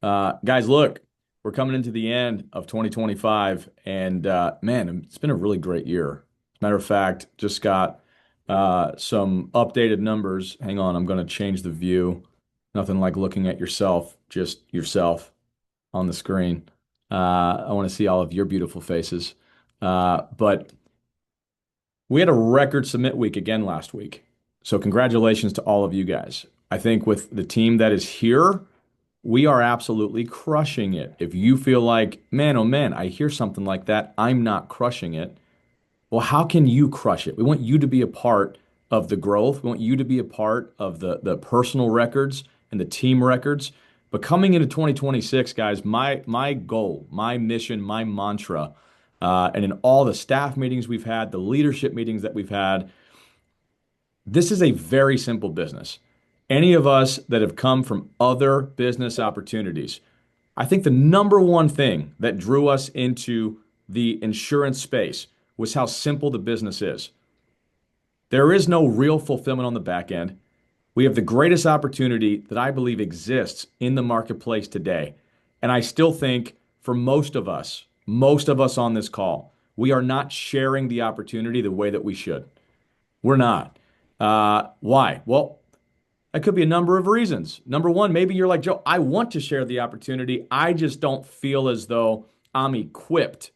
Guys, look, we're coming into the end of 2025, and man, it's been a really great year. As a matter of fact, just got some updated numbers. Hang on, I'm going to change the view. Nothing like looking at yourself, just yourself on the screen. I want to see all of your beautiful faces. But we had a record submit week again last week. So congratulations to all of you guys. I think with the team that is here, we are absolutely crushing it. If you feel like, man, oh man, I hear something like that, I'm not crushing it. Well, how can you crush it? We want you to be a part of the growth. We want you to be a part of the personal records and the team records. But coming into 2026, guys, my goal, my mission, my mantra, and in all the staff meetings we've had, the leadership meetings that we've had, this is a very simple business. Any of us that have come from other business opportunities, I think the number one thing that drew us into the insurance space was how simple the business is. There is no real fulfillment on the back end. We have the greatest opportunity that I believe exists in the marketplace today. And I still think for most of us on this call, we are not sharing the opportunity the way that we should. We're not. Why? Well, that could be a number of reasons. Number one, maybe you're like, Joe, I want to share the opportunity. I just don't feel as though I'm equipped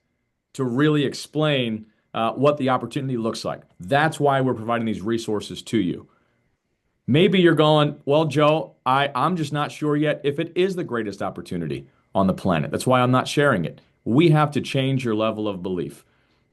to really explain what the opportunity looks like. That's why we're providing these resources to you. Maybe you're going, well, Joe, I'm just not sure yet if it is the greatest opportunity on the planet. That's why I'm not sharing it. We have to change your level of belief.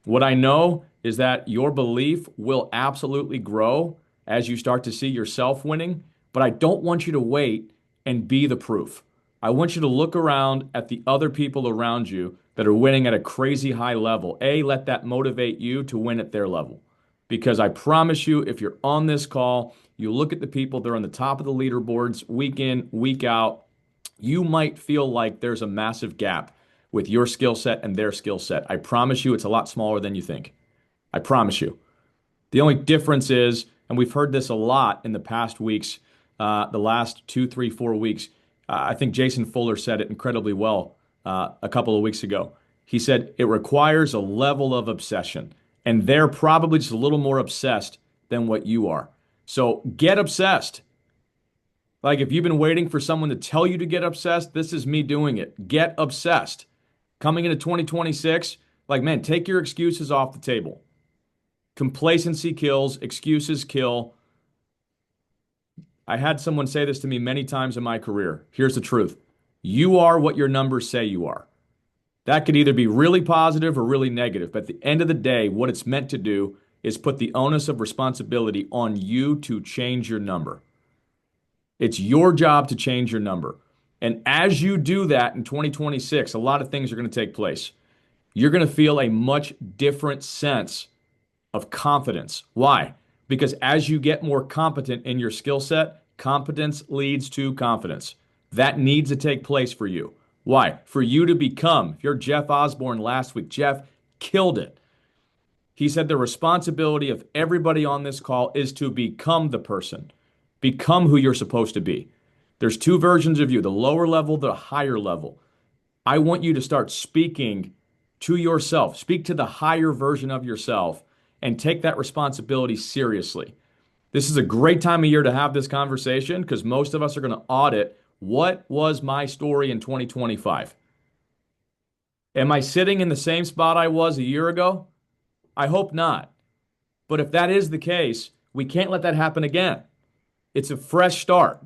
What I know is that your belief will absolutely grow as you start to see yourself winning, but I don't want you to wait and be the proof. I want you to look around at the other people around you that are winning at a crazy high level. Let that motivate you to win at their level. Because I promise you, if you're on this call, you look at the people that are on the top of the leaderboards week in, week out, you might feel like there's a massive gap with your skill set and their skill set. I promise you, it's a lot smaller than you think. I promise you. The only difference is, and we've heard this a lot in the past weeks, the last 2, 3, 4 weeks. I think Jason Fuller said it incredibly well a couple of weeks ago. He said it requires a level of obsession, and they're probably just a little more obsessed than what you are. So get obsessed. Like if you've been waiting for someone to tell you to get obsessed, this is me doing it. Get obsessed. Coming into 2026, like, man, take your excuses off the table. Complacency kills, excuses kill. I had someone say this to me many times in my career. Here's the truth. You are what your numbers say you are. That could either be really positive or really negative. But at the end of the day, what it's meant to do is put the onus of responsibility on you to change your number. It's your job to change your number. And as you do that in 2026, a lot of things are going to take place. You're going to feel a much different sense of confidence. Why? Because as you get more competent in your skill set, competence leads to confidence. That needs to take place for you. Why? For you to become, if you're Jeff Osborne last week, Jeff killed it. He said the responsibility of everybody on this call is to become the person, become who you're supposed to be. There's two versions of you, the lower level, the higher level. I want you to start speaking to yourself, speak to the higher version of yourself, and take that responsibility seriously. This is a great time of year to have this conversation because most of us are going to audit what was my story in 2025. Am I sitting in the same spot I was a year ago? I hope not. But if that is the case, we can't let that happen again. It's a fresh start.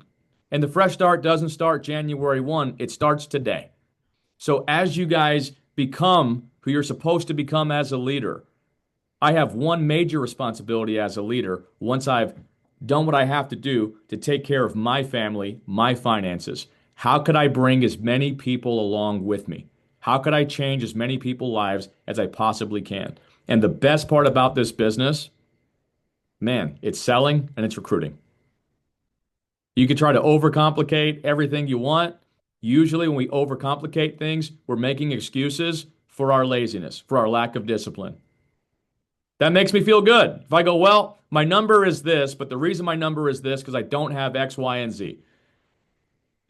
And the fresh start doesn't start January 1, it starts today. So as you guys become who you're supposed to become as a leader, I have one major responsibility as a leader once I've done what I have to do to take care of my family, my finances. How could I bring as many people along with me? How could I change as many people's lives as I possibly can? And the best part about this business, man, it's selling and it's recruiting. You could try to overcomplicate everything you want. Usually, when we overcomplicate things, we're making excuses for our laziness, for our lack of discipline. That makes me feel good. If I go, well, my number is this, but the reason my number is this because I don't have X, Y, and Z.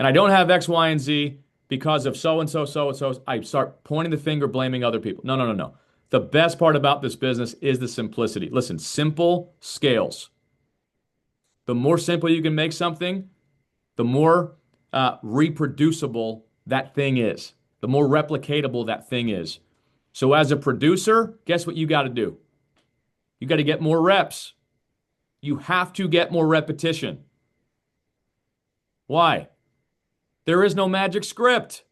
And I don't have X, Y, and Z because of so and so, so and so. I start pointing the finger, blaming other people. No, no, no, no. The best part about this business is the simplicity. Listen, simple scales. The more simple you can make something, the more reproducible that thing is, the more replicatable that thing is. So, as a producer, guess what you got to do? You got to get more reps. You have to get more repetition. Why? There is no magic script.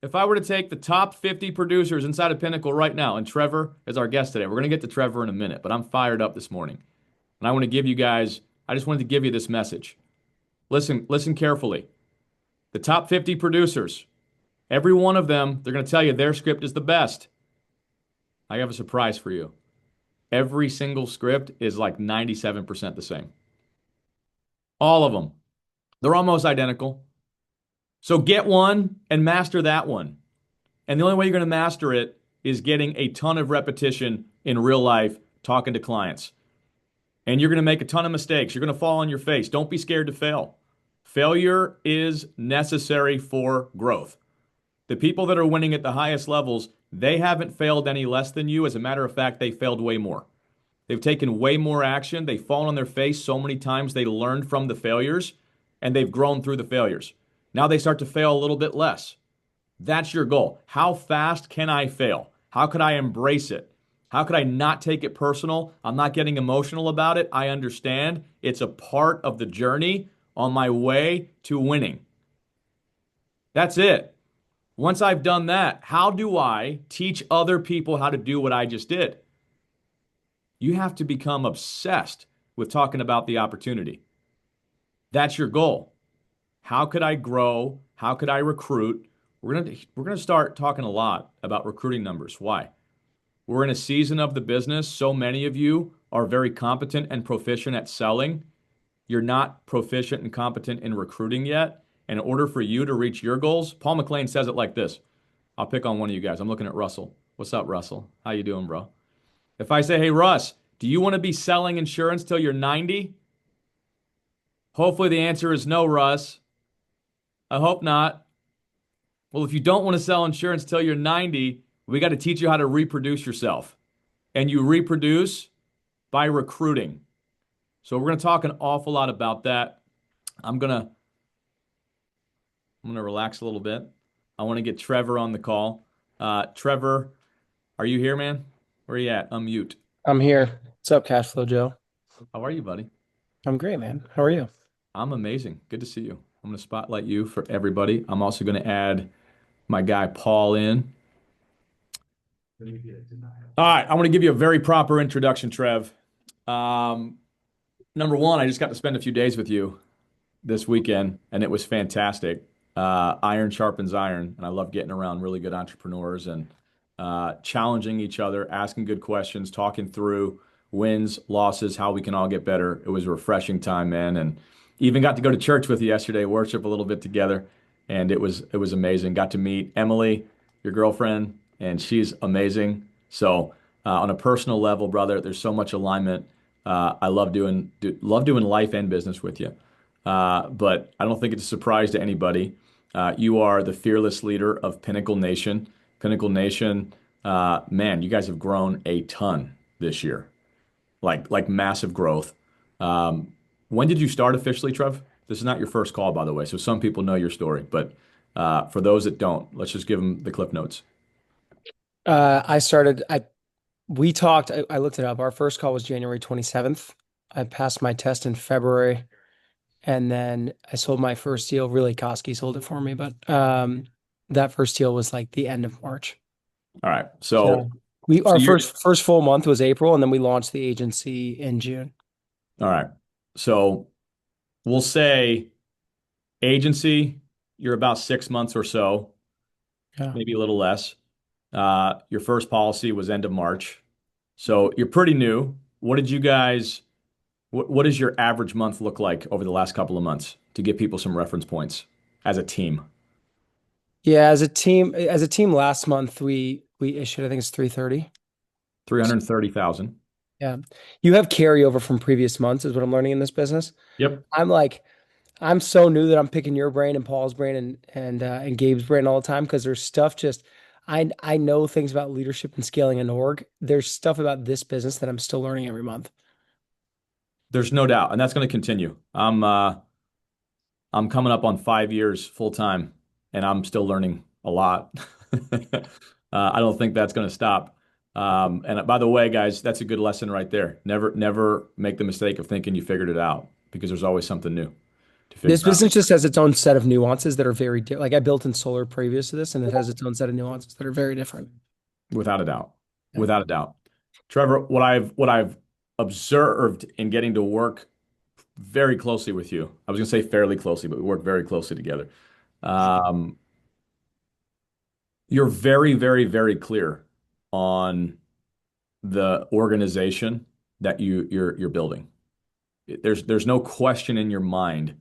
If I were to take the top 50 producers inside of Pinnacle right now, and Trevor is our guest today, we're going to get to Trevor in a minute, but I'm fired up this morning. And I want to give you guys, I just wanted to give you this message. Listen carefully. The top 50 producers, every one of them, they're going to tell you their script is the best. I have a surprise for you. Every single script is like 97% the same. All of them. They're almost identical. So get one and master that one. And the only way you're going to master it is getting a ton of repetition in real life, talking to clients. And you're going to make a ton of mistakes. You're going to fall on your face. Don't be scared to fail. Failure is necessary for growth. The people that are winning at the highest levels, they haven't failed any less than you. As a matter of fact, they failed way more. They've taken way more action. They've fallen on their face so many times. They learned from the failures and they've grown through the failures. Now they start to fail a little bit less. That's your goal. How fast can I fail? How could I embrace it? How could I not take it personal? I'm not getting emotional about it. I understand it's a part of the journey on my way to winning. That's it. Once I've done that, how do I teach other people how to do what I just did? You have to become obsessed with talking about the opportunity. That's your goal. How could I grow? How could I recruit? We're gonna start talking a lot about recruiting numbers. Why? We're in a season of the business. So many of you are very competent and proficient at selling. You're not proficient and competent in recruiting yet. In order for you to reach your goals, Paul McLean says it like this. I'll pick on one of you guys. I'm looking at Russell. What's up, Russell? How you doing, bro? If I say, hey, Russ, do you want to be selling insurance till you're 90? Hopefully the answer is no, Russ. I hope not. Well, if you don't want to sell insurance till you're 90, we got to teach you how to reproduce yourself. And you reproduce by recruiting. So we're going to talk an awful lot about that. I'm going to relax a little bit. I want to get Trevor on the call. Trevor, are you here, man? Where are you at? Unmute. I'm here. What's up, Cashflow Joe? How are you, buddy? I'm great, man. How are you? I'm amazing. Good to see you. I'm going to spotlight you for everybody. I'm also going to add my guy Paul in. All right, I want to give you a very proper introduction, Trev. Um, Number one, I just got to spend a few days with you this weekend, and it was fantastic. Iron sharpens iron, and I love getting around really good entrepreneurs and challenging each other, asking good questions, talking through wins, losses, how we can all get better. It was a refreshing time, man, and even got to go to church with you yesterday, worship a little bit together, and it was amazing. Got to meet Emily, your girlfriend, and she's amazing. So on a personal level, brother, there's so much alignment. I love doing life and business with you. But I don't think it's a surprise to anybody. You are the fearless leader of Pinnacle Nation. Pinnacle Nation, man, you guys have grown a ton this year, like massive growth. When did you start officially, Trev? This is not your first call, by the way, so some people know your story, but for those that don't, let's just give them the cliff notes. I started, we talked, I looked it up. Our first call was January 27th. I passed my test in February, and then I sold my first deal. Really, Koski sold it for me, but that first deal was like the end of March. All right, So so our you're first full month was April, and then we launched the agency in June. all right. So we'll say agency, you're about 6 months or so, Yeah. maybe a little less. Your first policy was end of March. So you're pretty new. What does your average month look like over the last couple of months to give people some reference points as a team? Yeah, as a team last month we issued, I think it's 330. 330,000. Yeah. You have carryover from previous months is what I'm learning in this business. Yep. I'm like I'm so new that I'm picking your brain and Paul's brain and Gabe's brain all the time because there's stuff just I know things about leadership and scaling an org. There's stuff about this business that I'm still learning every month. There's no doubt, and that's going to continue. I'm coming up on 5 years full time, and I'm still learning a lot. I don't think that's going to stop. And by the way, guys, that's a good lesson right there. Never make the mistake of thinking you figured it out because there's always something new to figure This out. business just has its own set of nuances that are very different. Like I built in solar previous to this, and it has its own set of nuances that are very different. Without a doubt. Yeah. Without a doubt. Trevor, what I've observed in getting to work very closely with you, I was going to say fairly closely, but we work very closely together. Um, you're very, very, very clear on the organization that you're building. There's no question in your mind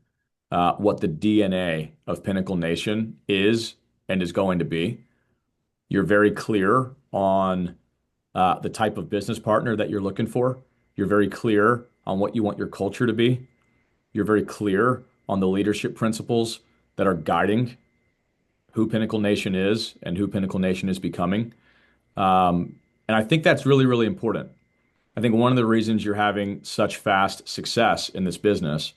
what the DNA of Pinnacle Nation is and is going to be. You're very clear on the type of business partner that you're looking for. You're very clear on what you want your culture to be. You're very clear on the leadership principles that are guiding who Pinnacle Nation is and who Pinnacle Nation is becoming. And I think that's really, really important. I think one of the reasons you're having such fast success in this business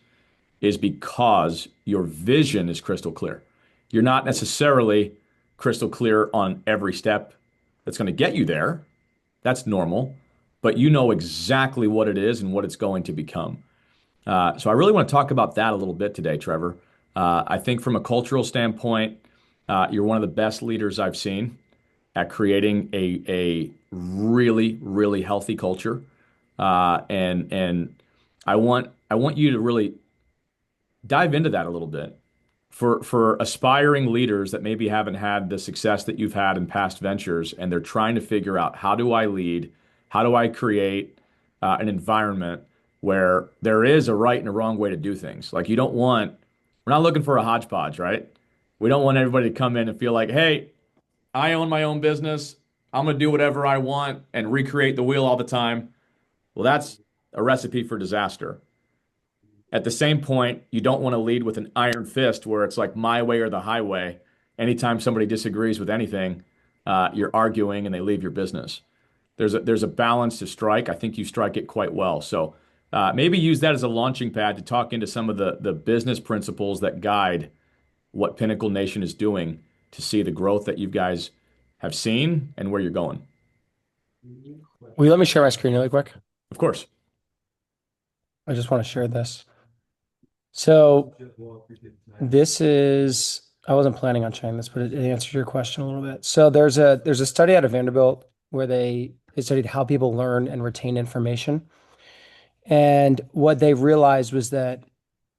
is because your vision is crystal clear. You're not necessarily crystal clear on every step that's going to get you there. That's normal, but you know exactly what it is and what it's going to become. So I really want to talk about that a little bit today, Trevor. I think from a cultural standpoint, you're one of the best leaders I've seen at creating a really, really healthy culture. And I want you to really dive into that a little bit for aspiring leaders that maybe haven't had the success that you've had in past ventures, and they're trying to figure out how do I lead, how do I create an environment where there is a right and a wrong way to do things. Like we're not looking for a hodgepodge, right? We don't want everybody to come in and feel like, hey, I own my own business. I'm going to do whatever I want and recreate the wheel all the time. Well, that's a recipe for disaster. At the same point, you don't want to lead with an iron fist where it's like my way or the highway. Anytime somebody disagrees with anything, you're arguing and they leave your business. There's a balance to strike. I think you strike it quite well. So maybe use that as a launching pad to talk into some of the business principles that guide what Pinnacle Nation is doing to see the growth that you guys have seen and where you're going. Will you let me share my screen really quick? Of course. I just want to share this. So this is, I wasn't planning on sharing this, but it answers your question a little bit. So there's a study out of Vanderbilt where they studied how people learn and retain information. And what they realized was that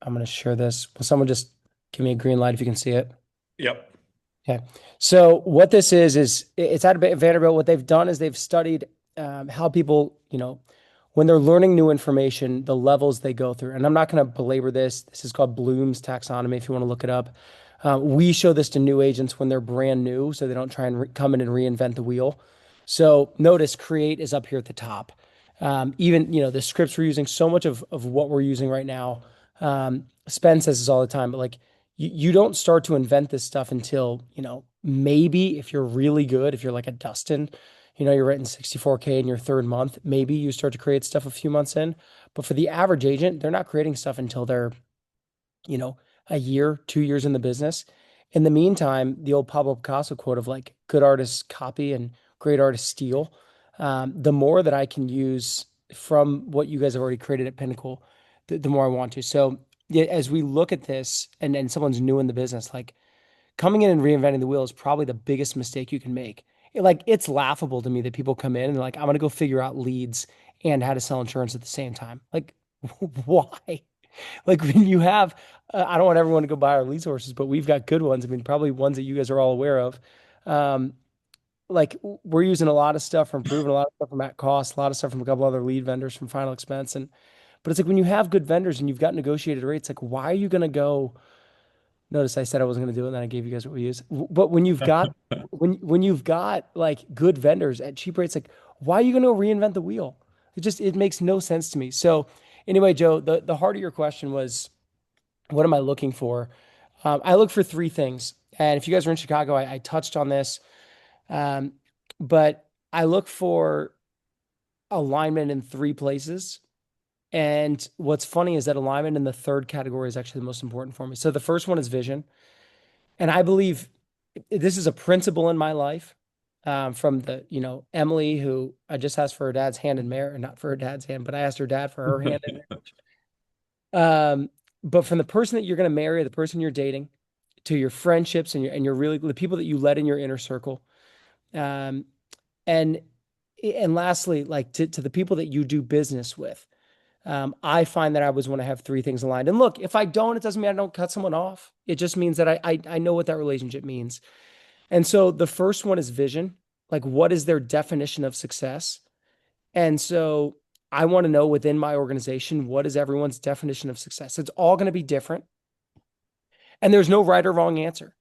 I'm going to share this. Will someone just give me a green light if you can see it? Yep. Okay. So what this is it's out of Vanderbilt. What they've done is they've studied how people, when they're learning new information, the levels they go through. And I'm not going to belabor this. This is called Bloom's taxonomy, if you want to look it up. We show this to new agents when they're brand new, so they don't try and come in and reinvent the wheel. So notice create is up here at the top. Even, the scripts we're using, so much of what we're using right now. Spen says this all the time, but like you don't start to invent this stuff until, maybe if you're really good, if you're like a Dustin, you're writing 64K in your third month, maybe you start to create stuff a few months in. But for the average agent, they're not creating stuff until they're, you know, a year, 2 years in the business. In the meantime, the old Pablo Picasso quote of like good artists copy and great artists steal. The more that I can use from what you guys have already created at Pinnacle, the more I want to. So yeah, as we look at this and someone's new in the business, like coming in and reinventing the wheel is probably the biggest mistake you can make. It's laughable to me that people come in and they're like, I'm gonna go figure out leads and how to sell insurance at the same time. Like, why? Like when you have, I don't want everyone to go buy our lead sources, but we've got good ones. I mean, probably ones that you guys are all aware of. Um, we're using a lot of stuff from Proven, a lot of stuff from at cost, a lot of stuff from a couple other lead vendors from Final Expense, but it's like when you have good vendors and you've got negotiated rates, like why are you gonna go? Notice I said I wasn't going to do it, and then I gave you guys what we use. But when you've got like good vendors at cheap rates, like why are you going to reinvent the wheel? It makes no sense to me. So anyway, Joe, the heart of your question was What am I looking for? I look for three things. And if you guys are in Chicago, I touched on this. Um, but I look for alignment in three places. And what's funny is that alignment in the third category is actually the most important for me. So the first one is vision. And I believe this is a principle in my life, from Emily, who I just asked for her dad's hand in marriage, not for her dad's hand, but I asked her dad for her hand in marriage. But from the person that you're going to marry, the person you're dating, to your friendships and your really the people that you let in your inner circle, um, and and lastly, like to the people that you do business with. I find that I always want to have three things aligned. And look, if I don't, it doesn't mean I don't cut someone off. It just means that I know what that relationship means. And so the first one is vision. Like, what is their definition of success? And so I want to know within my organization, what is everyone's definition of success? It's all going to be different. And there's no right or wrong answer.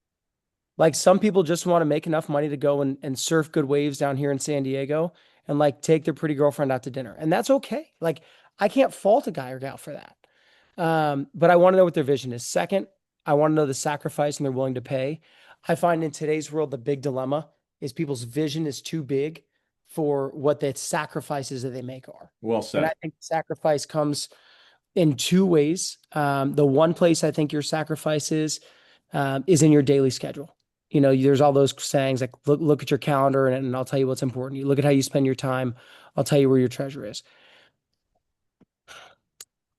Like some people just want to make enough money to go and surf good waves down here in San Diego and like take their pretty girlfriend out to dinner. And that's okay. Like I can't fault a guy or gal for that. But I want to know what their vision is. Second, I want to know the sacrifice and they're willing to pay. I find in today's world, the big dilemma is people's vision is too big for what the sacrifices that they make are. Well And I said. think sacrifice comes in two ways. The one place I think your sacrifice is in your daily schedule. There's all those sayings like look at your calendar and I'll tell you what's important. You look at how you spend your time, I'll tell you where your treasure is.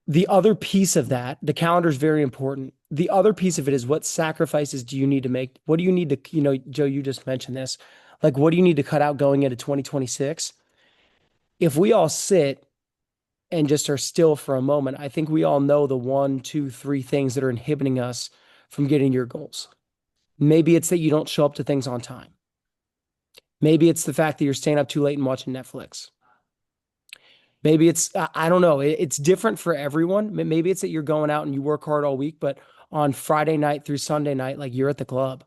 The other piece of that, the calendar is very important. The other piece of it is what sacrifices do you need to make? What do you need to, Joe, you just mentioned this. Like, what do you need to cut out going into 2026? If we all sit and just are still for a moment, I think we all know the one, two, three things that are inhibiting us from getting your goals. Maybe it's that you don't show up to things on time. Maybe it's the fact that you're staying up too late and watching Netflix. Maybe it's, I don't know. It's different for everyone. Maybe it's that you're going out and you work hard all week, but on Friday night through Sunday night, like you're at the club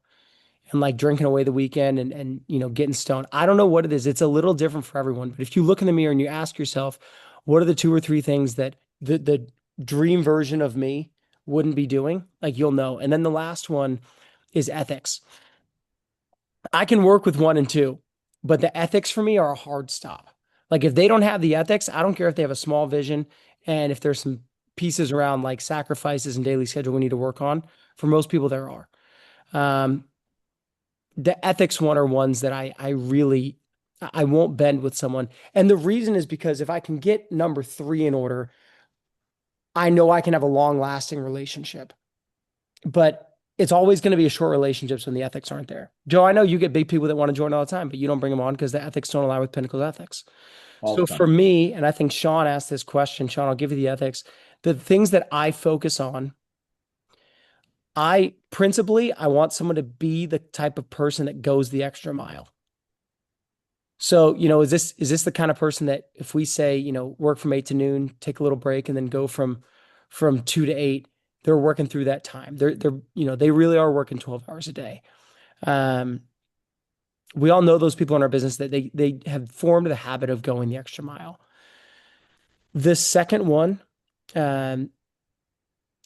and like drinking away the weekend and getting stoned. I don't know what it is. It's a little different for everyone. But if you look in the mirror and you ask yourself, what are the two or three things that the dream version of me wouldn't be doing? Like you'll know. And then the last one is ethics. I can work with one and two, but the ethics for me are a hard stop. Like if they don't have the ethics, I don't care if they have a small vision and if there's some pieces around like sacrifices and daily schedule we need to work on. For most people, there are. Um, the ethics one are ones that I really I won't bend with someone. And the reason is because if I can get number three in order, I know I can have a long lasting relationship. But it's always going to be a short relationships when the ethics aren't there. Joe, I know you get big people that want to join all the time, but you don't bring them on because the ethics don't align with Pinnacle's ethics. All So the for time. me, and I think Sean asked this question, Sean, I'll give you the ethics. The things that I focus on, I want someone to be the type of person that goes the extra mile. So, is this the kind of person that if we say, work from 8 to noon, take a little break, and then go from 2 to 8, they're working through that time. They really are working 12 hours a day. Um, we all know those people in our business that they have formed the habit of going the extra mile. The second one, um,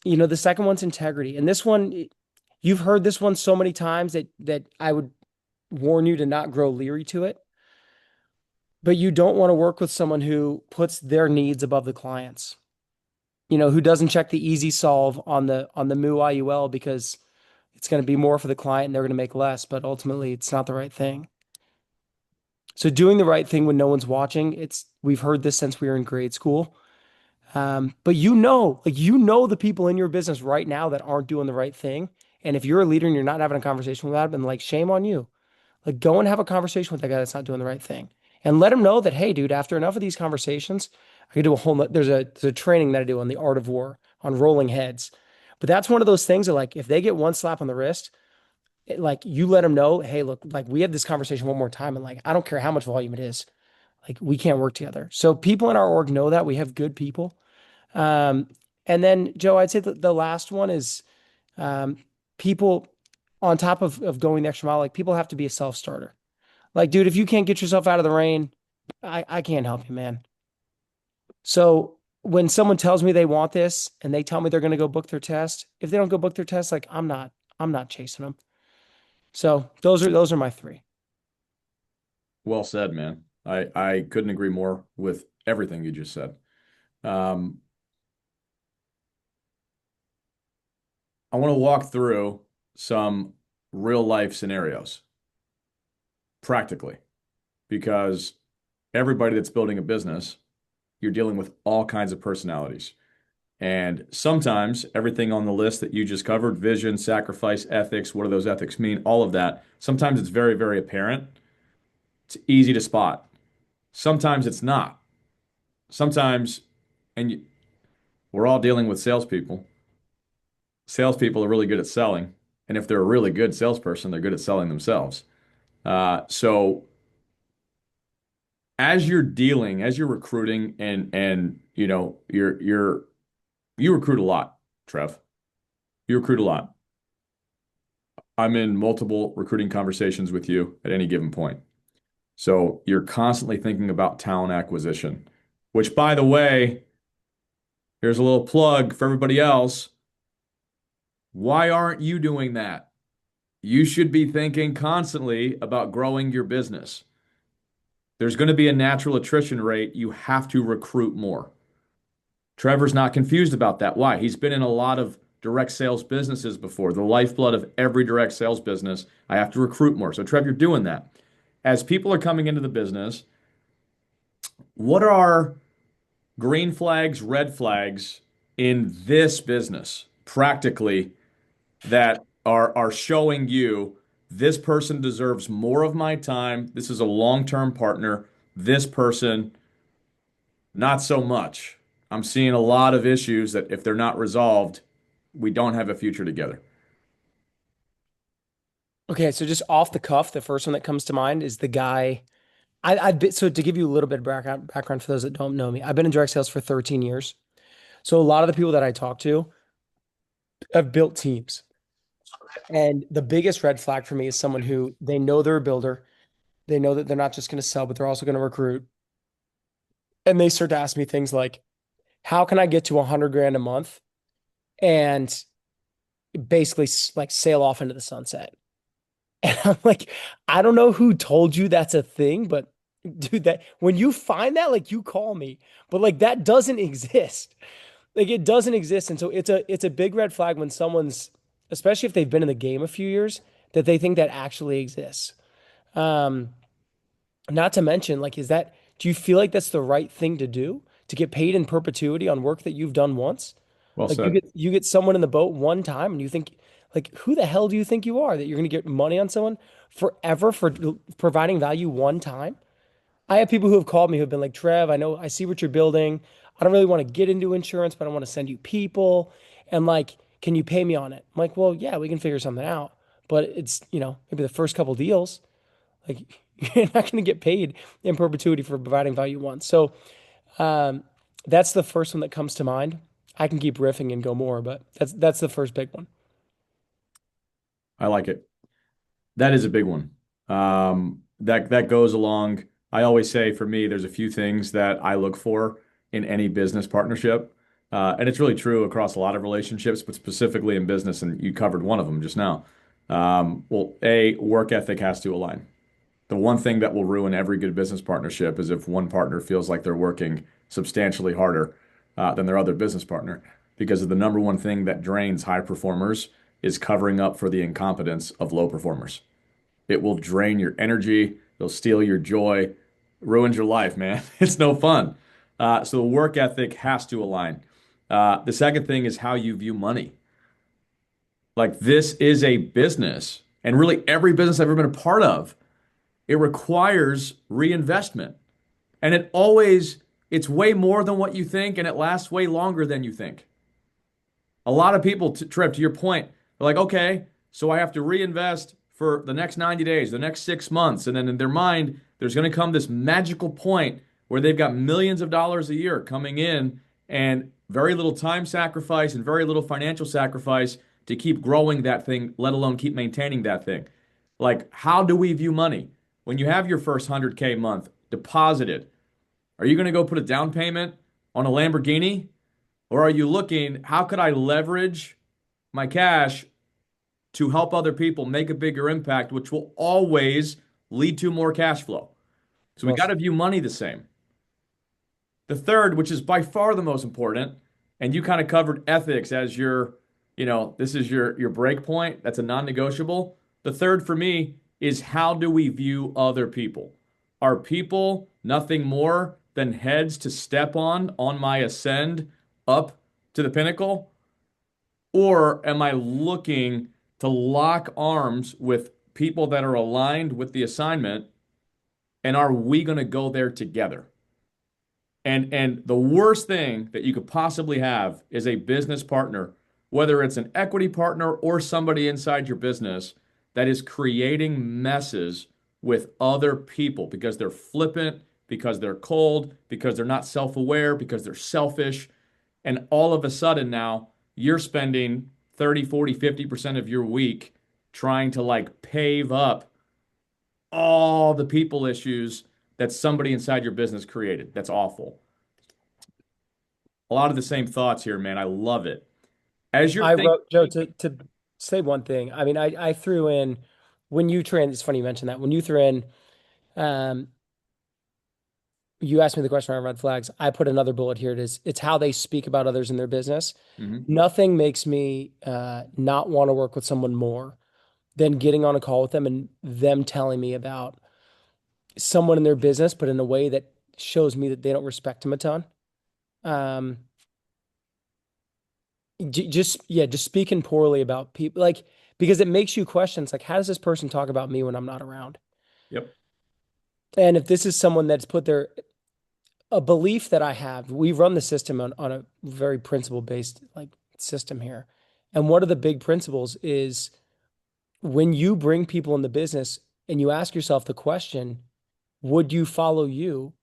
the second one's integrity. And this one, you've heard this one so many times that I would warn you to not grow leery to it. But you don't want to work with someone who puts their needs above the client's. Who doesn't check the easy solve on the Moo IUL because it's going to be more for the client and they're going to make less, but ultimately it's not the right thing. So doing the right thing when no one's watching, we've heard this since we were in grade school. But the people in your business right now that aren't doing the right thing. And if you're a leader and you're not having a conversation with them, then like shame on you. Like go and have a conversation with that guy that's not doing the right thing. And let him know that, hey, dude, after enough of these conversations, I could do a whole there's a training that I do on the art of war, on rolling heads. But that's one of those things that like if they get one slap on the wrist, like you let them know, hey, look, like we have this conversation one more time, and like I don't care how much volume it is, like we can't work together. So people in our org know that we have good people. Um, and then Joe, I'd say the last one is um, people on top of going the extra mile, like people have to be a self-starter. Like, dude, if you can't get yourself out of the rain, I can't help you, man. So when someone tells me they want this and they tell me they're going to go book their test, if they don't go book their test, like I'm not chasing them. So those are my three. Well said, man. I couldn't agree more with everything you just said. Um, I want to walk through some real life scenarios practically because everybody that's building a business, you're dealing with all kinds of personalities. And sometimes everything on the list that you just covered, vision, sacrifice, ethics, what do those ethics mean? All of that. Sometimes it's very, very apparent. It's easy to spot. Sometimes it's not. Sometimes, and we're all dealing with salespeople. Salespeople are really good at selling. And if they're a really good salesperson, they're good at selling themselves. So as you're dealing, as you're recruiting and you recruit a lot, Trev. You recruit a lot. I'm in multiple recruiting conversations with you at any given point. So you're constantly thinking about talent acquisition, which, by the way, here's a little plug for everybody else. Why aren't you doing that? You should be thinking constantly about growing your business. There's going to be a natural attrition rate. You have to recruit more. Trevor's not confused about that. Why? He's been in a lot of direct sales businesses before. The lifeblood of every direct sales business, I have to recruit more. So, Trev, you're doing that. As people are coming into the business, what are green flags, red flags in this business practically that are showing you this person deserves more of my time. This is a long-term partner. This person, not so much. I'm seeing a lot of issues that if they're not resolved, we don't have a future together. Okay, so just off the cuff, the first one that comes to mind is the guy. I've been, so to give you a little bit of background for those that don't know me, I've been in direct sales for 13 years. So a lot of the people that I talk to have built teams. And the biggest red flag for me is someone who they know they're a builder. They know that they're not just going to sell, but they're also going to recruit. And they start to ask me things like, how can I get to 100 grand a month and basically like sail off into the sunset? And I'm like, I don't know who told you that's a thing, but dude, that when you find that, like you call me, but like that doesn't exist. Like it doesn't exist. And so it's a big red flag when someone's, especially if they've been in the game a few years, that they think that actually exists. Um, Not to mention, like, do you feel like that's the right thing to do to get paid in perpetuity on work that you've done once? Well Like said. you get someone in the boat one time and you think, like, who the hell do you think you are that you're going to get money on someone forever for providing value one time? I have people who have called me who have been like, Trev, I know I see what you're building. I don't really want to get into insurance, but I want to send you people. And like, can you pay me on it? I'm like, well, yeah, we can figure something out. But it's, maybe the first couple deals, like you're not going to get paid in perpetuity for providing value once. So um, that's the first one that comes to mind. I can keep riffing and go more, but that's the first big one. I like it. That is a big one. That goes along. I always say for me, there's a few things that I look for in any business partnership. And it's really true across a lot of relationships, but specifically in business, and you covered one of them just now. Well, work ethic has to align. The one thing that will ruin every good business partnership is if one partner feels like they're working substantially harder than their other business partner, because of the number one thing that drains high performers is covering up for the incompetence of low performers. It will drain your energy. It'll steal your joy, ruins your life, man. It's no fun. So the work ethic has to align. The second thing is how you view money. Like this is a business, and really every business I've ever been a part of, it requires reinvestment. And it's way more than what you think, and it lasts way longer than you think. A lot of people, Trev, to your point, they're like, okay, so I have to reinvest for the next 90 days, the next 6 months. And then in their mind, there's going to come this magical point where they've got millions of dollars a year coming in and very little time sacrifice and very little financial sacrifice to keep growing that thing, let alone keep maintaining that thing. Like, how do we view money? When you have your first 100K month deposited, are you going to go put a down payment on a Lamborghini? Or are you looking, how could I leverage my cash to help other people make a bigger impact, which will always lead to more cash flow? So we Well, got to view money the same. The third, which is by far the most important, and you kind of covered ethics as this is your break point. That's a non-negotiable. The third for me is how do we view other people? Are people nothing more than heads to step on my ascend up to the pinnacle? Or am I looking to lock arms with people that are aligned with the assignment? And are we going to go there together? And the worst thing that you could possibly have is a business partner, whether it's an equity partner or somebody inside your business that is creating messes with other people because they're flippant, because they're cold, because they're not self-aware, because they're selfish. And all of a sudden now you're spending 30, 40, 50% of your week trying to like pave up all the people issues that somebody inside your business created. That's awful. A lot of the same thoughts here, man. I love it. As you're I thinking, wrote Joe to say one thing. I mean, I threw in when you trans. It's funny you mentioned that when you threw in. Um, you asked me the question around red flags. I put another bullet here. It's how they speak about others in their business. Mhm. Nothing makes me not want to work with someone more than getting on a call with them and them telling me about someone in their business, but in a way that shows me that they don't respect him a ton. Um, just speaking poorly about people, like because it makes you question. It's like, how does this person talk about me when I'm not around? Yep. And if this is someone that's put their a belief that I have, we run the system on a very principle based like system here. And one of the big principles is when you bring people in the business and you ask yourself the question, would you follow you?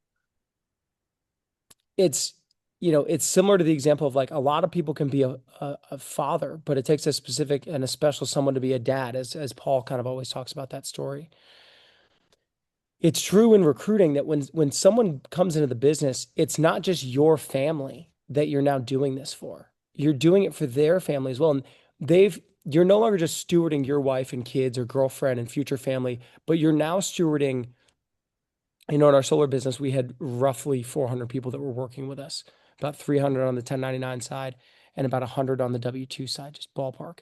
It's, it's similar to the example of like a lot of people can be a father, but it takes a specific and a special someone to be a dad, as Paul kind of always talks about that story. It's true in recruiting that when someone comes into the business, it's not just your family that you're now doing this for. You're doing it for their family as well. And you're no longer just stewarding your wife and kids or girlfriend and future family, but you're now stewarding, in our solar business, we had roughly 400 people that were working with us, about 300 on the 1099 side and about 100 on the W-2 side, just ballpark.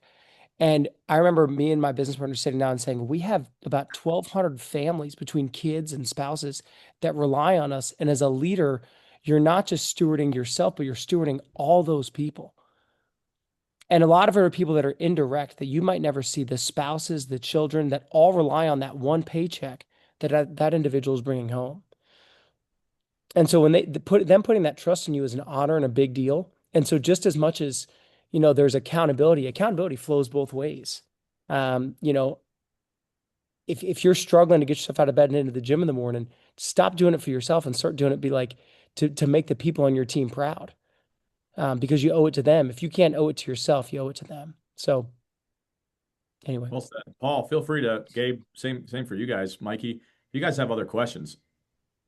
And I remember me and my business partner sitting down and saying, we have about 1,200 families between kids and spouses that rely on us. And as a leader, you're not just stewarding yourself, but you're stewarding all those people. And a lot of it are people that are indirect that you might never see, the spouses, the children that all rely on that one paycheck that individual is bringing home. And so when putting that trust in you is an honor and a big deal. And so just as much as, there's accountability flows both ways. Um, you know, if you're struggling to get yourself out of bed and into the gym in the morning, stop doing it for yourself and start doing it be like to make the people on your team proud. Because you owe it to them. If you can't owe it to yourself, you owe it to them. So anyway, Well said. Paul, feel free to, Gabe, same for you guys. Mikey, if you guys have other questions,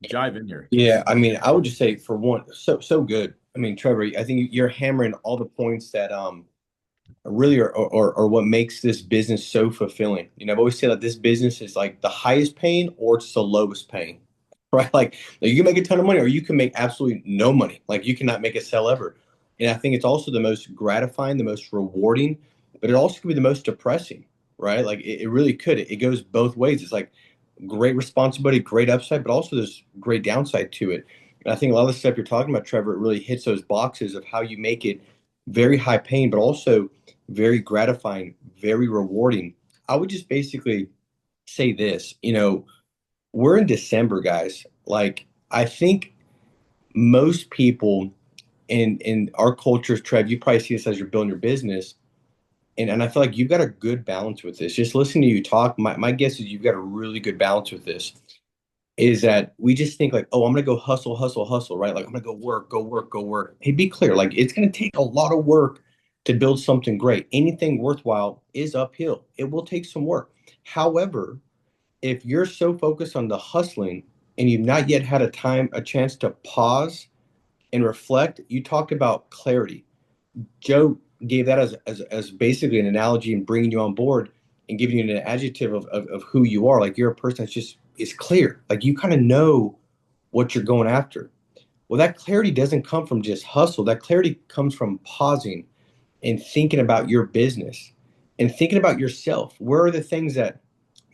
jive in here. Yeah, I mean, I would just say for one, so good. I mean, Trevor, I think you're hammering all the points that really are what makes this business so fulfilling. I've always said that this business is like the highest paying or it's the lowest paying, right? Like you can make a ton of money or you can make absolutely no money. Like you cannot make a sell ever. And I think it's also the most gratifying, the most rewarding, but it also could be the most depressing, right? Like it really could. It goes both ways. It's like great responsibility, great upside, but also there's great downside to it. And I think a lot of the stuff you're talking about, Trevor, it really hits those boxes of how you make it very high paying, but also very gratifying, very rewarding. I would just basically say this, we're in December, guys. Like, I think most people in our cultures, Trev, you probably see this as you're building your business. And I feel like you've got a good balance with this. Just listening to you talk, my guess is you've got a really good balance with this. Is that we just think like, oh, I'm gonna go hustle, hustle, hustle, right? Like I'm gonna go work, go work, go work. Hey, be clear, like it's gonna take a lot of work to build something great. Anything worthwhile is uphill. It will take some work. However, if you're so focused on the hustling and you've not yet had a chance to pause and reflect, you talked about clarity. Joe gave that as basically an analogy and bringing you on board and giving you an adjective of who you are. Like you're a person that's just is clear. Like you kind of know what you're going after. Well, that clarity doesn't come from just hustle. That clarity comes from pausing and thinking about your business and thinking about yourself. Where are the things that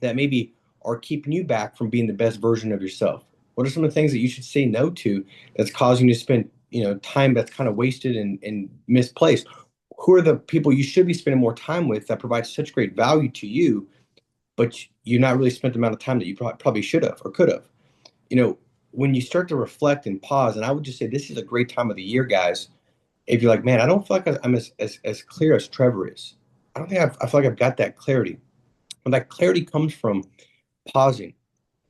maybe are keeping you back from being the best version of yourself? What are some of the things that you should say no to that's causing you to spend, time that's kind of wasted and misplaced? Who are the people you should be spending more time with that provide such great value to you, but you're not really spent the amount of time that you probably should have or could have? You know, when you start to reflect and pause, and I would just say this is a great time of the year, guys. If you're like, man, I don't feel like I'm as clear as Trevor is. I don't think I feel like I've got that clarity. And that clarity comes from pausing.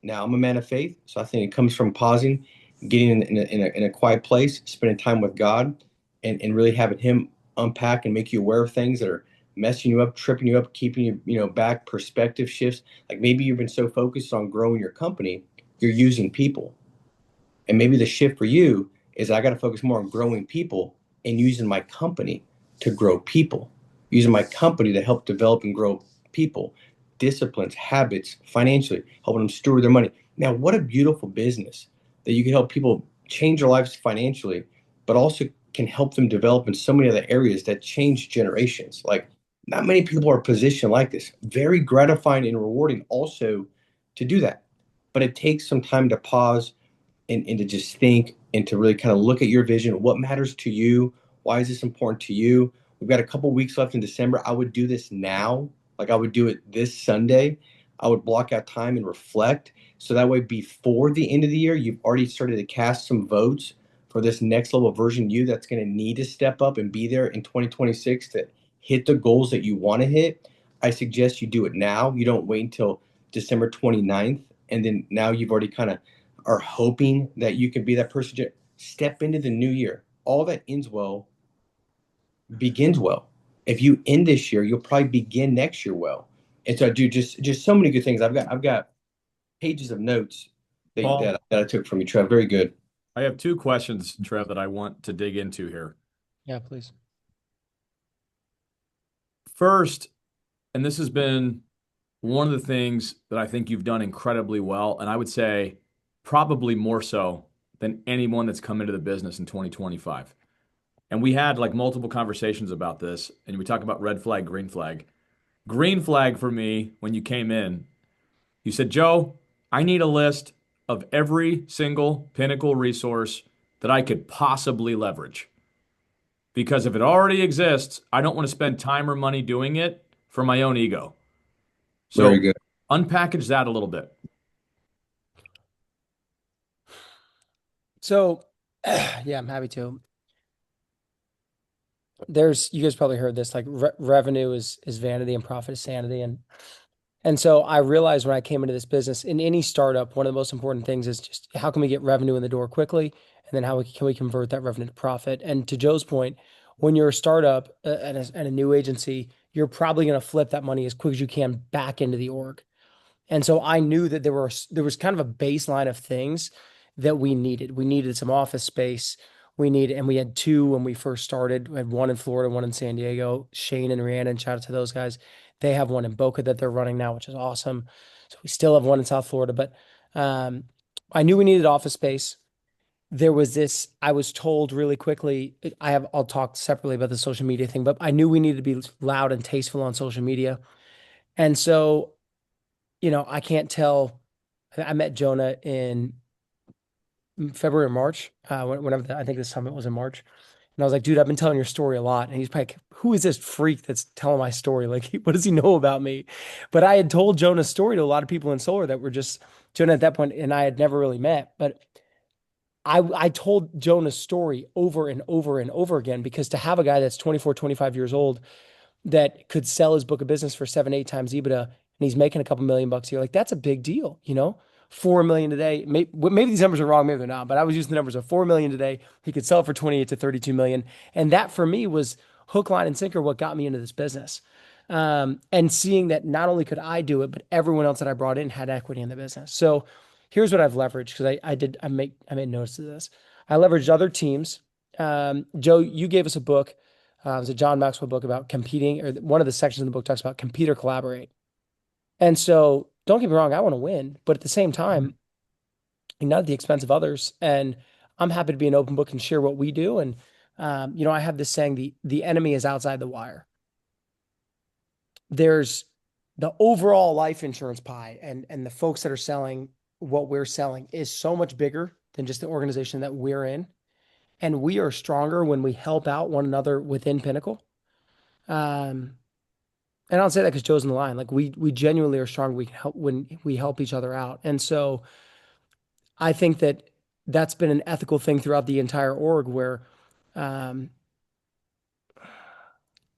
Now, I'm a man of faith, so I think it comes from pausing, getting in a quiet place, spending time with God, and really having Him unpack and make you aware of things that are messing you up, tripping you up, keeping you, back, perspective shifts. Like maybe you've been so focused on growing your company, you're using people. And maybe the shift for you is I got to focus more on growing people and using my company to grow people, using my company to help develop and grow people, disciplines, habits, financially, helping them steward their money. Now, what a beautiful business that you can help people change their lives financially, but also can help them develop in so many other areas that change generations. Like, not many people are positioned like this. Very gratifying and rewarding also to do that. But it takes some time to pause and to just think and to really kind of look at your vision. What matters to you? Why is this important to you? We've got a couple weeks left in December. I would do this now. Like I would do it this Sunday. I would block out time and reflect. So that way, before the end of the year, you've already started to cast some votes for this next level version of you that's going to need to step up and be there in 2026 to hit the goals that you want to hit. I suggest you do it now. You don't wait until December 29th. And then now you've already kind of are hoping that you can be that person to step into the new year. All that ends well begins well. If you end this year, you'll probably begin next year well. And so, dude, just so many good things. I've got pages of notes Paul, that I took from you, Trev. Very good. I have two questions, Trev, that I want to dig into here. Yeah, please. First, and this has been one of the things that I think you've done incredibly well, and I would say probably more so than anyone that's come into the business in 2025. And we had like multiple conversations about this, and we talk about red flag, green flag. Green flag for me, when you came in, you said, Joe, I need a list of every single Pinnacle resource that I could possibly leverage. Because if it already exists, I don't want to spend time or money doing it for my own ego. Very So good. unpackage that a little bit. So, yeah, I'm happy to. You guys probably heard this, like revenue is vanity and profit is sanity. And so I realized when I came into this business, in any startup, one of the most important things is just how can we get revenue in the door quickly, and then can we convert that revenue to profit? And to Joe's point, when you're a startup and a new agency, you're probably going to flip that money as quick as you can back into the org. And so I knew that there was kind of a baseline of things that we needed. We needed some office space. And we had two when we first started. We had one in Florida, one in San Diego. Shane and Rhiannon, shout out to those guys. They have one in Boca that they're running now, which is awesome. So we still have one in South Florida, but um, I knew we needed office space. There was this, I was told really quickly, I'll talk separately about the social media thing, but I knew we needed to be loud and tasteful on social media. And so I can't tell. I met Jonah in February or March, whenever I think the summit was in March. And I was like, dude, I've been telling your story a lot. And he's like, who is this freak that's telling my story? Like, what does he know about me? But I had told Jonah's story to a lot of people in solar that were just Jonah at that point, and I had never really met. But I told Jonah's story over and over and over again because to have a guy that's 24, 25 years old that could sell his book of business for 7, 8 times EBITDA, and he's making a couple $1,000,000 a year. Like that's a big deal. 4 million today. Maybe these numbers are wrong, maybe they're not, but I was using the numbers of 4 million today. He could sell it for 28 to 32 million. And that for me was hook, line, and sinker what got me into this business. And seeing that not only could I do it, but everyone else that I brought in had equity in the business. So here's what I've leveraged because I made notice of this. I leveraged other teams. Joe, you gave us a book. It was a John Maxwell book about competing, or one of the sections in the book talks about compete or collaborate. And so don't get me wrong, I want to win, but at the same time, not at the expense of others. And I'm happy to be an open book and share what we do. And I have this saying, the enemy is outside the wire. There's the overall life insurance pie, and the folks that are selling what we're selling is so much bigger than just the organization that we're in. And we are stronger when we help out one another within Pinnacle. Um, and I don't say that because Joe's in the line. Like we genuinely are strong. We can help when we help each other out. And so I think that that's been an ethical thing throughout the entire org where um,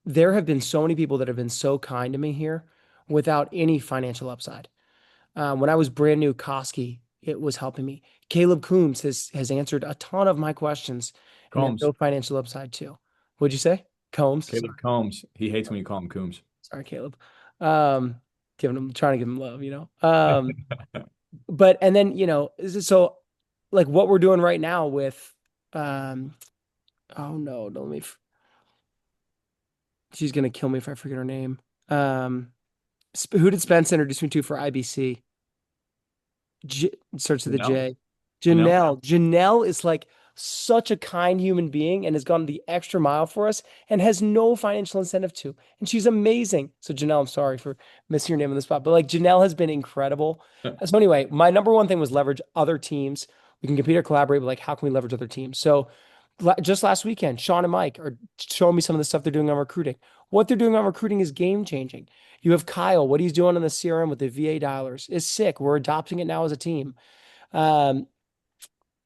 there have been so many people that have been so kind to me here without any financial upside. When I was brand new Koski, it was helping me. Caleb Coombs has answered a ton of my questions and has Combs. no financial upside too. What'd you say? Combs. Caleb Combs. He hates when you call him Coombs. Sorry, Caleb. Um, trying to give him love. But and then, so like what we're doing right now with, um, oh no, don't let me, she's gonna kill me if I forget her name. Um, who did Spence introduce me to for IBC? Starts with a Janelle. J. Janelle. Janelle is like such a kind human being and has gone the extra mile for us and has no financial incentive to. And she's amazing. So Janelle, I'm sorry for missing your name on the spot, but like Janelle has been incredible. So anyway, my number one thing was leverage other teams. We can compete or collaborate, but like how can we leverage other teams? So just last weekend, Sean and Mike are showing me some of the stuff they're doing on recruiting. What they're doing on recruiting is game changing. You have Kyle, what he's doing on the CRM with the VA dialers is sick. We're adopting it now as a team. Um,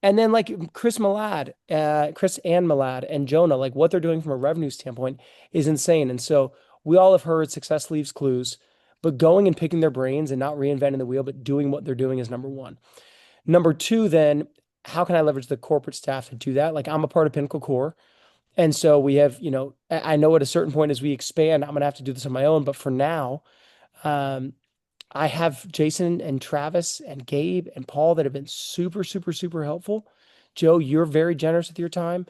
and then like Chris and Malad and Jonah, like what they're doing from a revenue standpoint is insane. And so we all have heard success leaves clues, but going and picking their brains and not reinventing the wheel, but doing what they're doing is number one. Number two, then how can I leverage the corporate staff to do that? Like I'm a part of Pinnacle Core. And so we have, I know at a certain point as we expand, I'm going to have to do this on my own. But for now, um, I have Jason and Travis and Gabe and Paul that have been super, super, super helpful. Joe, you're very generous with your time.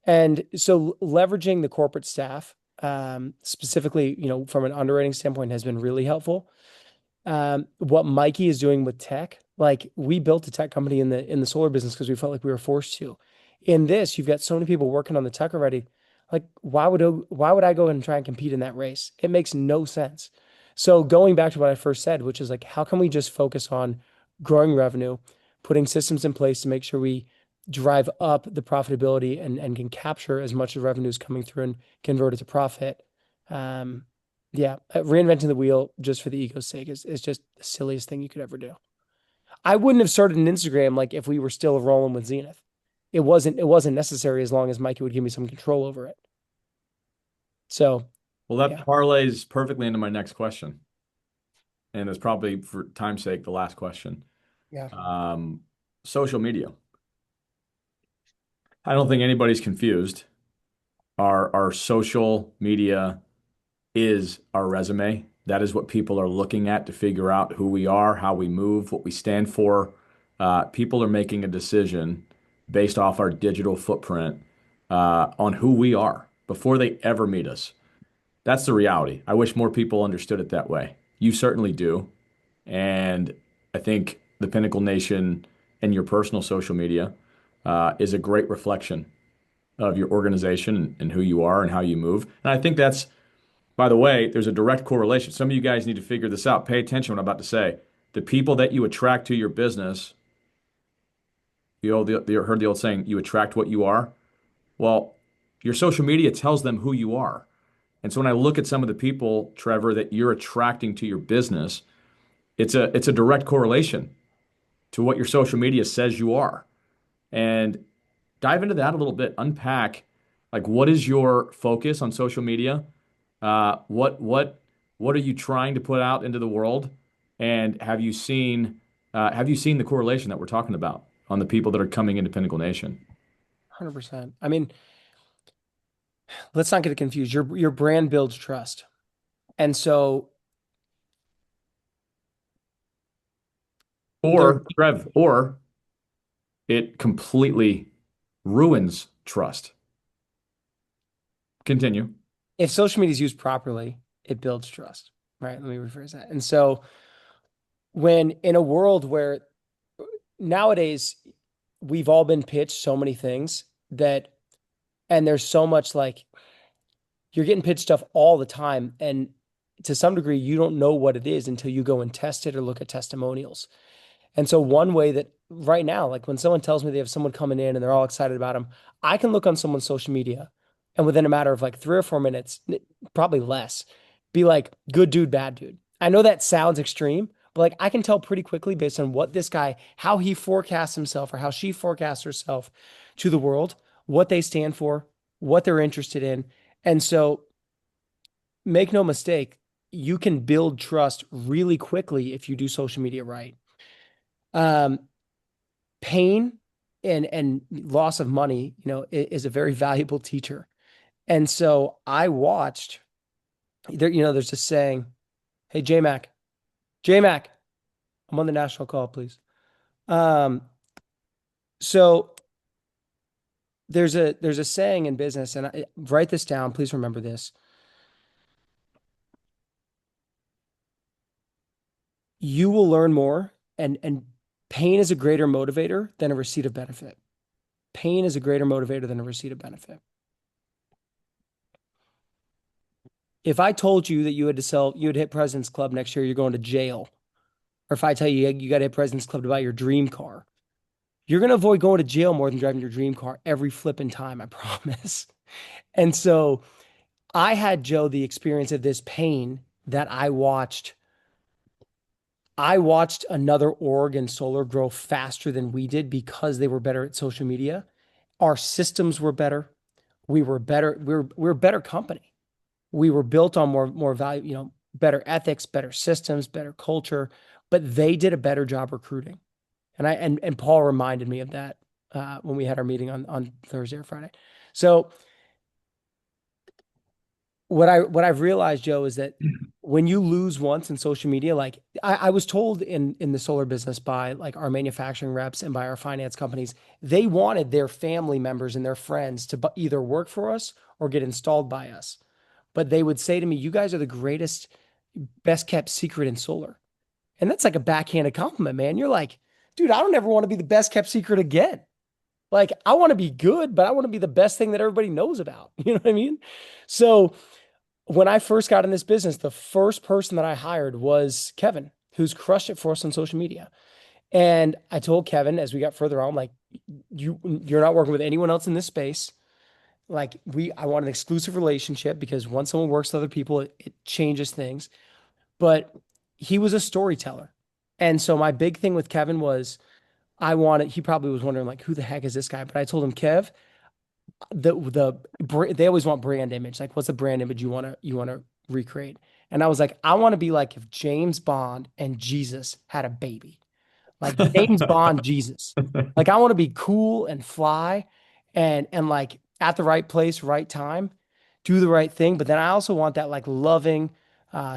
And so leveraging the corporate staff, specifically, from an underwriting standpoint has been really helpful. What Mikey is doing with tech, like we built a tech company in the solar business because we felt like we were forced to. In this, you've got so many people working on the tech already. Like, why would I go and try and compete in that race? It makes no sense. So going back to what I first said, which is like, how can we just focus on growing revenue, putting systems in place to make sure we drive up the profitability and can capture as much of revenues coming through and convert it to profit. Um, yeah, reinventing the wheel just for the ego's sake is just the silliest thing you could ever do. I wouldn't have started an Instagram like if we were still rolling with Zenith. It wasn't necessary as long as Mikey would give me some control over it. So Well, that yeah, parlays perfectly into my next question. And it's probably for time's sake, the last question. yeah, Um, Social media. I don't think anybody's confused. Our social media is our resume. That is what people are looking at to figure out who we are, how we move, what we stand for. People are making a decision based off our digital footprint on who we are before they ever meet us. That's the reality. I wish more people understood it that way. You certainly do. And I think the Pinnacle Nation and your personal social media is a great reflection of your organization and who you are and how you move. And I think that's, by the way, there's a direct correlation. Some of you guys need to figure this out. Pay attention to what I'm about to say. The people that you attract to your business, you heard the old saying, you attract what you are. Well, your social media tells them who you are. And so when I look at some of the people, Trevor, that you're attracting to your business, it's a direct correlation to what your social media says you are. And dive into that a little bit. Unpack like what is your focus on social media? What are you trying to put out into the world? And have you seen the correlation that we're talking about on the people that are coming into Pinnacle Nation? 100%. I mean, let's not get it confused. Your brand builds trust. And so there Or Trev, or it completely ruins trust. Continue. If social media is used properly, it builds trust, right? Let me rephrase that. And so when in a world where nowadays we've all been pitched so many things that, and there's so much like you're getting pitched stuff all the time. And to some degree, you don't know what it is until you go and test it or look at testimonials. And so one way that right now, like when someone tells me they have someone coming in and they're all excited about them, I can look on someone's social media and within a matter of like 3 or 4 minutes, probably less, be like, good dude, bad dude. I know that sounds extreme, but like I can tell pretty quickly based on what this guy, how he forecasts himself or how she forecasts herself to the world, what they stand for, what they're interested in. And so make no mistake, you can build trust really quickly if you do social media right. Um, Pain and loss of money, is a very valuable teacher. And so I watched there, there's this saying, hey, J Mac, I'm on the national call, please. Um, so there's a saying in business, and write this down, please remember this. You will learn more, and pain is a greater motivator than a receipt of benefit. Pain is a greater motivator than a receipt of benefit. If I told you that you had hit President's Club next year, you're going to jail. Or if I tell you you got to hit President's Club to buy your dream car, you're going to avoid going to jail more than driving your dream car every flipping time, I promise. And so I had, Joe, the experience of this pain that I watched. I watched another org and solar grow faster than we did because they were better at social media. Our systems were better. We were better. We were a better company. We were built on more value, better ethics, better systems, better culture, but they did a better job recruiting. And Paul reminded me of that when we had our meeting on Thursday or Friday. So what I've realized, Joe, is that when you lose once in social media, like I was told in the solar business by like our manufacturing reps and by our finance companies, they wanted their family members and their friends to either work for us or get installed by us. But they would say to me, you guys are the greatest, best kept secret in solar. And that's like a backhanded compliment, man. You're like, dude, I don't ever want to be the best kept secret again. Like, I want to be good, but I want to be the best thing that everybody knows about. You know what I mean? So when I first got in this business, the first person that I hired was Kevin, who's crushed it for us on social media. And I told Kevin as we got further on, like, you're not working with anyone else in this space. Like I want an exclusive relationship because once someone works with other people, it changes things. But he was a storyteller. And so my big thing with Kevin was he probably was wondering like, who the heck is this guy? But I told him, Kev, they always want brand image. Like, what's the brand image you want to recreate? And I was like, I want to be like if James Bond and Jesus had a baby, like James Bond, Jesus. Like, I want to be cool and fly and like at the right place, right time, do the right thing. But then I also want that like loving,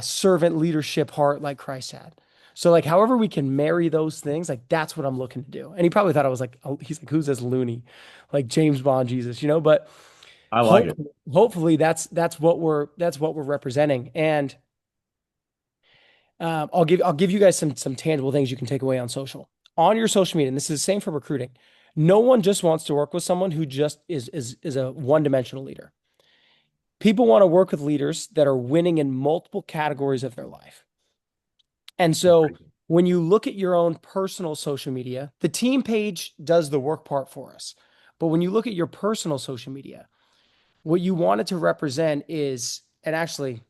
servant leadership heart like Christ had. So like, however we can marry those things, like that's what I'm looking to do. And he probably thought I was like, oh, he's like, who's this loony? Like James Bond, Jesus, but I like it. hopefully that's what we're representing. And I'll give you guys some tangible things you can take away on your social media. And this is the same for recruiting. No one just wants to work with someone who just is a one-dimensional leader. People want to work with leaders that are winning in multiple categories of their life. And so when you look at your own personal social media, the team page does the work part for us. But when you look at your personal social media, what you want it to represent is, and actually,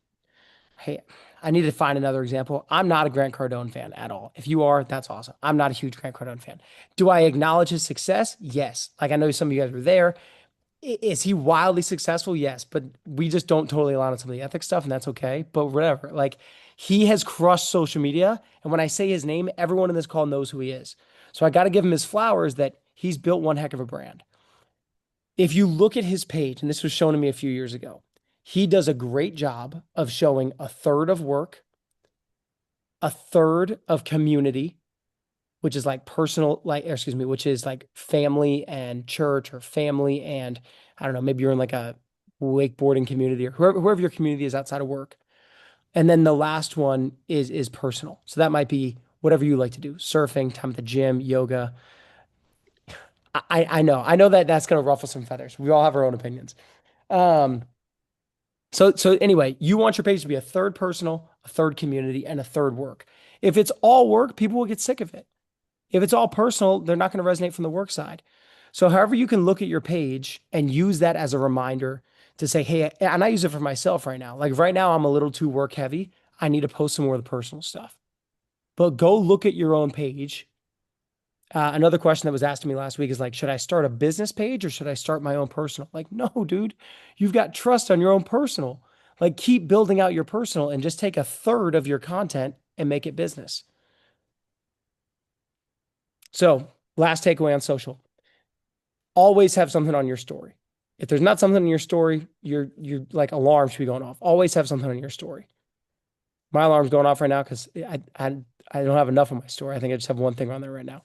hey, I need to find another example. I'm not a Grant Cardone fan at all. If you are, that's awesome. I'm not a huge Grant Cardone fan. Do I acknowledge his success? Yes. Like I know some of you guys were there. Is he wildly successful? Yes. But we just don't totally align on some of the ethics stuff, and that's okay. But whatever. Like he has crushed social media. And when I say his name, everyone in this call knows who he is. So I got to give him his flowers that he's built one heck of a brand. If you look at his page, and this was shown to me a few years ago, he does a great job of showing a third of work, a third of community, which is like personal, like, excuse me, which is like family and church or family and I don't know, maybe you're in like a wakeboarding community or whoever your community is outside of work. And then the last one is personal. So that might be whatever you like to do, surfing, time at the gym, yoga. I know that that's going to ruffle some feathers. We all have our own opinions. Um, so anyway, you want your page to be a third personal, a third community, and a third work. If it's all work, people will get sick of it. If it's all personal, they're not going to resonate from the work side. So, however, you can look at your page and use that as a reminder to say, hey, and I use it for myself right now. Like right now, I'm a little too work heavy. I need to post some more of the personal stuff. But go look at your own page. Another question that was asked to me last week is like, should I start a business page or should I start my own personal? Like, no, dude, you've got trust on your own personal. Like, keep building out your personal and just take a third of your content and make it business. So, last takeaway on social, always have something on your story. If there's not something in your story, you're like alarm should be going off. Always have something on your story. My alarm's going off right now because I don't have enough on my story. I think I just have one thing on there right now.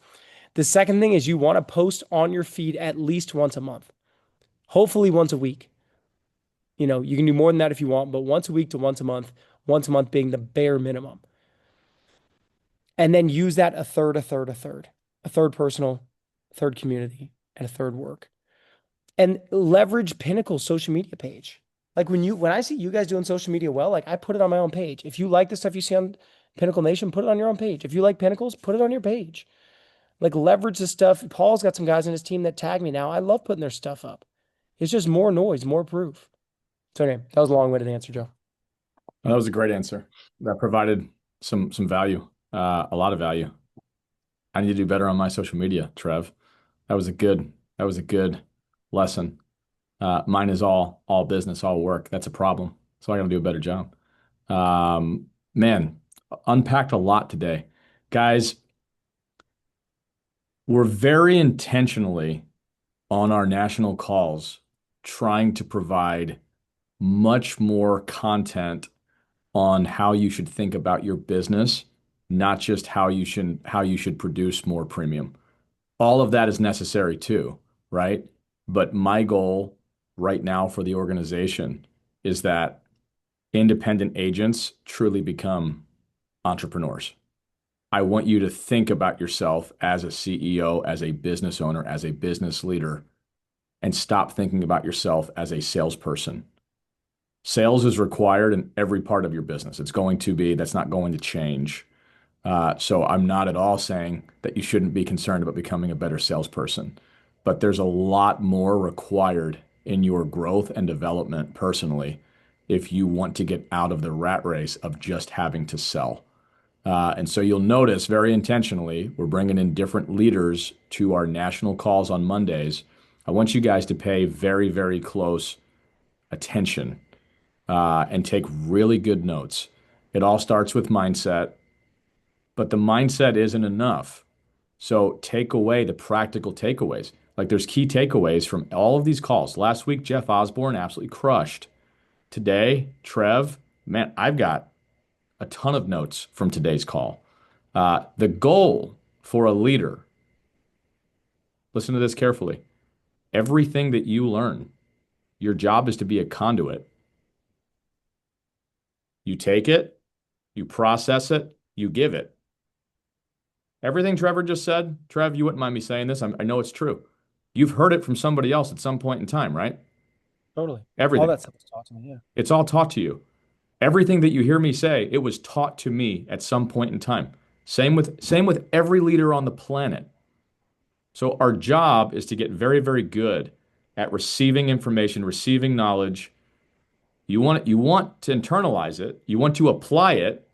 The second thing is you want to post on your feed at least once a month, hopefully once a week. You know, you can do more than that if you want, but once a week to once a month being the bare minimum. And then use that a third personal, a third community, and a third work. And leverage Pinnacle's social media page. Like when I see you guys doing social media well, like I put it on my own page. If you like the stuff you see on Pinnacle Nation, put it on your own page. If you like Pinnacles, put it on your page. Like leverage the stuff. Paul's got some guys in his team that tag me now. I love putting their stuff up. It's just more noise, more proof. So anyway, that was a long-winded answer, Joe. That was a great answer. That provided some value, a lot of value. I need to do better on my social media, Trev. That was a good lesson. Mine is all business, all work. That's a problem. So I got to do a better job. Man, unpacked a lot today. Guys, we're very intentionally on our national calls trying to provide much more content on how you should think about your business, not just how you should produce more premium. All of that is necessary too, right? But my goal right now for the organization is that independent agents truly become entrepreneurs. I want you to think about yourself as a CEO, as a business owner, as a business leader, and stop thinking about yourself as a salesperson. Sales is required in every part of your business. That's not going to change. So I'm not at all saying that you shouldn't be concerned about becoming a better salesperson, but there's a lot more required in your growth and development personally if you want to get out of the rat race of just having to sell. And so you'll notice very intentionally, we're bringing in different leaders to our national calls on Mondays. I want you guys to pay very, very close attention and take really good notes. It all starts with mindset, but the mindset isn't enough. So take away the practical takeaways. Like there's key takeaways from all of these calls. Last week, Jeff Osborne absolutely crushed. Today, Trev, man, I've got a ton of notes from today's call. The goal for a leader, listen to this carefully. Everything that you learn, your job is to be a conduit. You take it, you process it, you give it. Everything Trevor just said, Trev, you wouldn't mind me saying this. I know it's true. You've heard it from somebody else at some point in time, right? Totally. All Everything. that stuff was taught to me. Yeah. It's all taught to you. Everything that you hear me say, it was taught to me at some point in time. Same with every leader on the planet. So our job is to get very, very good at receiving information, receiving knowledge. You want to internalize it, you want to apply it,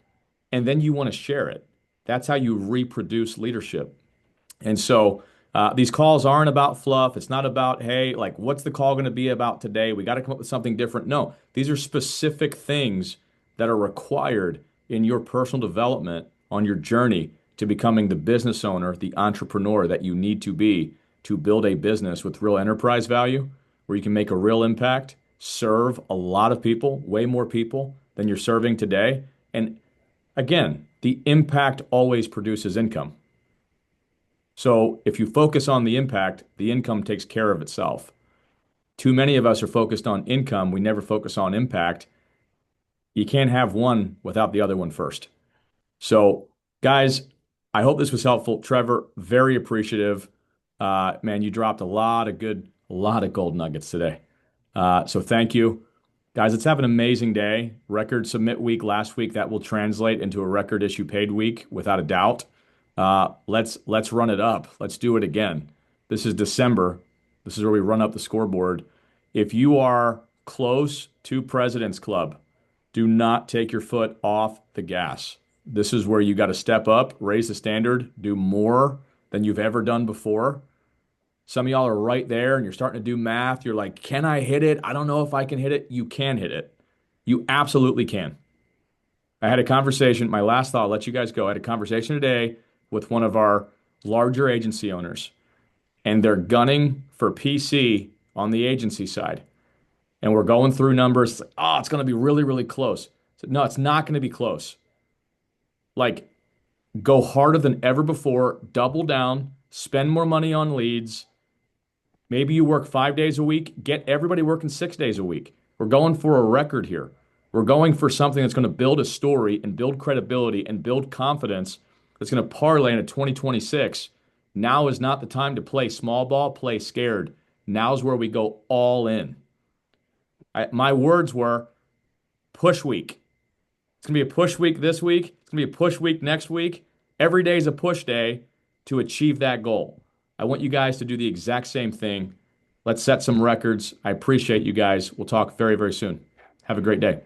and then you want to share it. That's how you reproduce leadership. And so these calls aren't about fluff. It's not about, hey, like, what's the call going to be about today? We got to come up with something different. No, these are specific things that are required in your personal development on your journey to becoming the business owner, the entrepreneur that you need to be to build a business with real enterprise value where you can make a real impact, serve a lot of people, way more people than you're serving today. And again, the impact always produces income. So if you focus on the impact, the income takes care of itself. Too many of us are focused on income. We never focus on impact. You can't have one without the other one first. So, guys, I hope this was helpful. Trevor, very appreciative. Man, you dropped a lot of gold nuggets today. So thank you. Guys, let's have an amazing day. Record submit week last week, that will translate into a record issue paid week without a doubt. Let's run it up. Let's do it again. This is December. This is where we run up the scoreboard. If you are close to President's Club, do not take your foot off the gas. This is where you got to step up, raise the standard, do more than you've ever done before. Some of y'all are right there and you're starting to do math. You're like, can I hit it? I don't know if I can hit it. You can hit it. You absolutely can. I had a conversation, my last thought, I'll let you guys go. I had a conversation today with one of our larger agency owners, and they're gunning for PC on the agency side. And we're going through numbers. Oh, it's going to be really, really close. So, no, it's not going to be close. Like, go harder than ever before, double down, spend more money on leads. Maybe you work 5 days a week, get everybody working 6 days a week. We're going for a record here. We're going for something that's going to build a story and build credibility and build confidence that's going to parlay into 2026. Now is not the time to play small ball, play scared. Now's where we go all in. My words were push week. It's going to be a push week this week. It's going to be a push week next week. Every day is a push day to achieve that goal. I want you guys to do the exact same thing. Let's set some records. I appreciate you guys. We'll talk very, very soon. Have a great day.